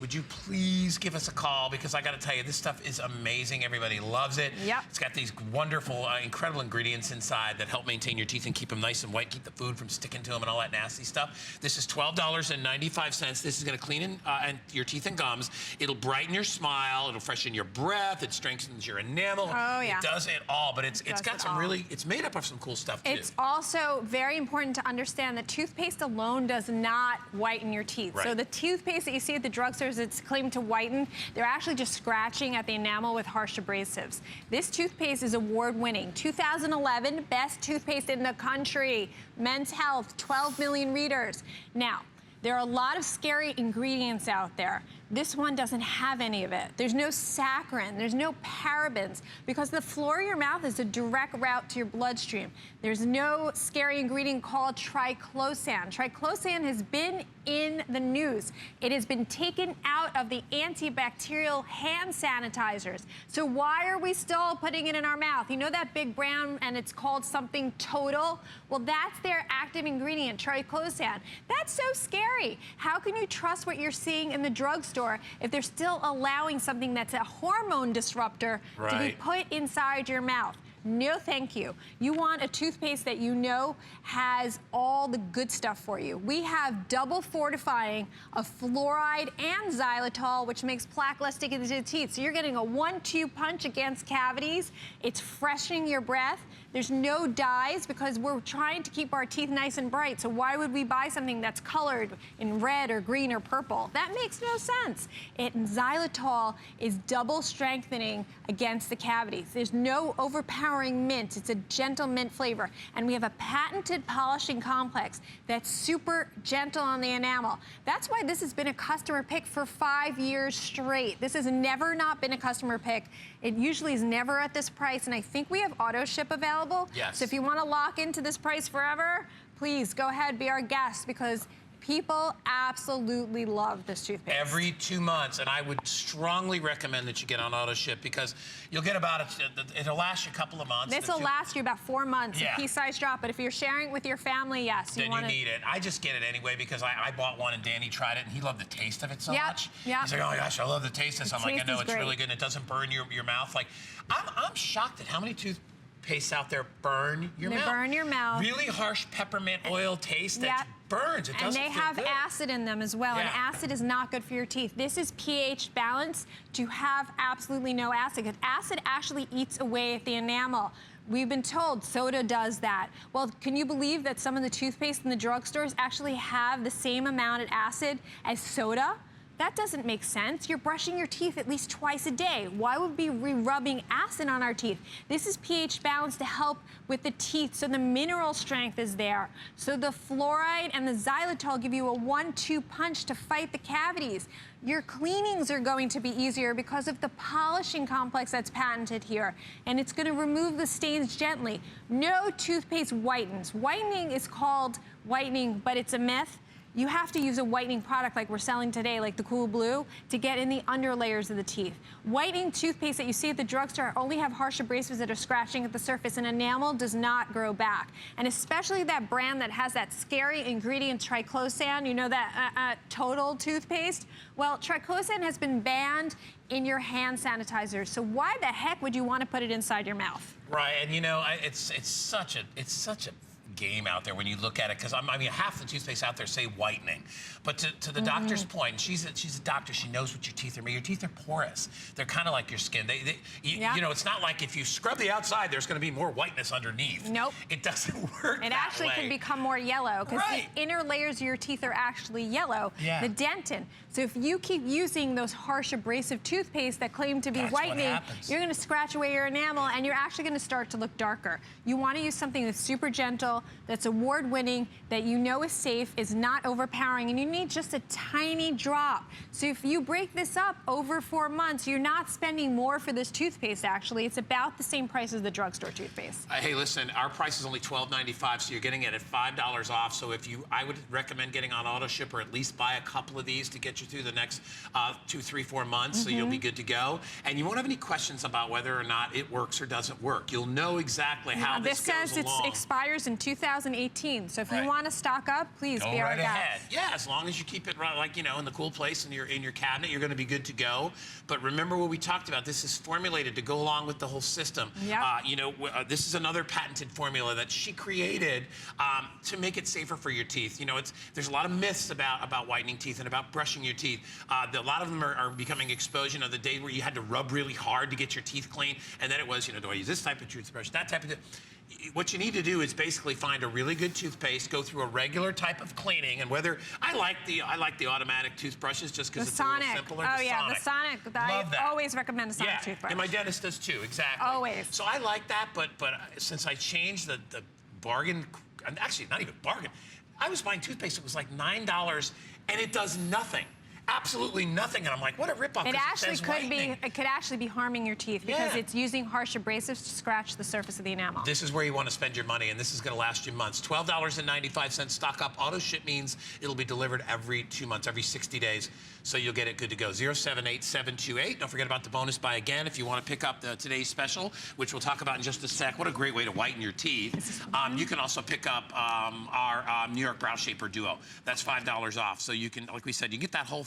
Would you please give us a call? Because I got to tell you, this stuff is amazing. Everybody loves it. Yep. It's got these wonderful, incredible ingredients inside that help maintain your teeth and keep them nice and white, keep the food from sticking to them and all that nasty stuff. This is $12.95. This is going to clean your teeth and gums. It'll brighten your smile. It'll freshen your breath. It strengthens your enamel. Oh, yeah. It does it all, but it's got some really, it's made up of some cool stuff, too. It's also very important to understand that toothpaste alone does not whiten your teeth. Right. So the toothpaste that you see at the drugstores, it's claimed to whiten, they're actually just scratching at the enamel with harsh abrasives. This toothpaste is award-winning. 2011, best toothpaste in the country. Men's Health, 12 million readers. Now, there are a lot of scary ingredients out there. This one doesn't have any of it. There's no saccharin, there's no parabens, because the floor of your mouth is a direct route to your bloodstream. There's no scary ingredient called triclosan. Triclosan has been in the news. It has been taken out of the antibacterial hand sanitizers. So why are we still putting it in our mouth? You know that big brand and it's called something Total? Well, that's their active ingredient, triclosan. That's so scary. How can you trust what you're seeing in the drugstore if they're still allowing something that's a hormone disruptor to be put inside your mouth? No, thank you. You want a toothpaste that you know has all the good stuff for you. We have double fortifying of fluoride and xylitol, which makes plaque less sticky to the teeth. So you're getting a 1-2 punch against cavities. It's freshening your breath. There's no dyes because we're trying to keep our teeth nice and bright. So why would we buy something that's colored in red or green or purple? That makes no sense. Xylitol is double strengthening against the cavities. There's no overpowering mint. It's a gentle mint flavor. And we have a patented polishing complex that's super gentle on the enamel. That's why this has been a customer pick for 5 years straight. This has never not been a customer pick. It usually is never at this price, and I think we have auto ship available. Yes. So if you want to lock into this price forever, please go ahead, be our guest, because people absolutely love this toothpaste. Every 2 months, and I would strongly recommend that you get on auto ship because you'll get it'll last you a couple of months. This will last you about 4 months, yeah. A pea-sized drop, but if you're sharing it with your family, yes. Then you need it. I just get it anyway because I bought one and Danny tried it and he loved the taste of it so much. Yep. He's like, oh my gosh, I love the taste of this. I'm like, I know, it's really good and it doesn't burn your mouth. Like, I'm shocked at how many toothpastes out there burn your mouth. They burn your mouth. Really harsh peppermint oil taste that burns. It doesn't feel good. And they have acid in them as well, and acid is not good for your teeth. This is pH balanced to have absolutely no acid, because acid actually eats away at the enamel. We've been told soda does that. Well, can you believe that some of the toothpaste in the drugstores actually have the same amount of acid as soda? That doesn't make sense. You're brushing your teeth at least twice a day. Why would we be rubbing acid on our teeth? This is pH balanced to help with the teeth, so the mineral strength is there. So the fluoride and the xylitol give you a 1-2 punch to fight the cavities. Your cleanings are going to be easier because of the polishing complex that's patented here. And it's going to remove the stains gently. No toothpaste whitens. Whitening is called whitening, but it's a myth. You have to use a whitening product like we're selling today, like the Cool Blue, to get in the under layers of the teeth. Whitening toothpaste that you see at the drugstore only have harsh abrasives that are scratching at the surface, and enamel does not grow back. And especially that brand that has that scary ingredient triclosan, you know that Total toothpaste? Well, triclosan has been banned in your hand sanitizers. So why the heck would you want to put it inside your mouth? Right, and you know, it's such a game out there when you look at it, because I mean half the toothpaste out there say whitening, but to the doctor's point, she's a doctor, she knows what your teeth are. Your teeth are porous. They're kind of like your skin. You know, it's not like if you scrub the outside there's going to be more whiteness underneath. Nope. It doesn't work. It actually can become more yellow because the inner layers of your teeth are actually yellow, the dentin. So if you keep using those harsh abrasive toothpaste that claim to be whitening, you're going to scratch away your enamel and you're actually going to start to look darker. You want to use something that's super gentle, that's award-winning, that you know is safe, is not overpowering, and you need just a tiny drop. So if you break this up over 4 months, you're not spending more for this toothpaste, actually. It's about the same price as the drugstore toothpaste. Hey, listen, our price is only $12.95, so you're getting it at $5 off. So I would recommend getting on auto ship, or at least buy a couple of these to get you through the next 2, 3, 4 months, so you'll be good to go. And you won't have any questions about whether or not it works or doesn't work. You'll know exactly how this goes along. This says it expires in 2000. 2018. So if Right. you want to stock up, please Go be our right guest. ahead. Yeah, as long as you keep it right, like, you know, in the cool place in your cabinet, you're going to be good to go. But remember what we talked about. This is formulated to go along with the whole system. Yep. You know, this is another patented formula that she created to make it safer for your teeth. You know, there's a lot of myths about whitening teeth and about brushing your teeth. A lot of them are becoming exposed. You know, the day where you had to rub really hard to get your teeth clean, and then it was, you know, do I use this type of toothbrush, that type of what you need to do is basically find a really good toothpaste, go through a regular type of cleaning, and whether I like the automatic toothbrushes just because it's a little simpler. Oh yeah, the Sonic. I always recommend a Sonic toothbrush. And my dentist does too. Exactly. Always. So I like that, but since I changed the bargain, actually not even bargain, I was buying toothpaste. It was like $9, and it does nothing. Absolutely nothing, and I'm like, what a ripoff. It actually could actually be harming your teeth because it's using harsh abrasives to scratch the surface of the enamel. This is where you want to spend your money, and this is going to last you months. $12.95 stock up. Auto ship means it'll be delivered every 2 months, every 60 days, so you'll get it good to go. 078728. Don't forget about the bonus buy again if you want to pick up today's special, which we'll talk about in just a sec. What a great way to whiten your teeth. You can also pick up our New York Brow Shaper Duo. That's $5 off, so you can, like we said, you get that whole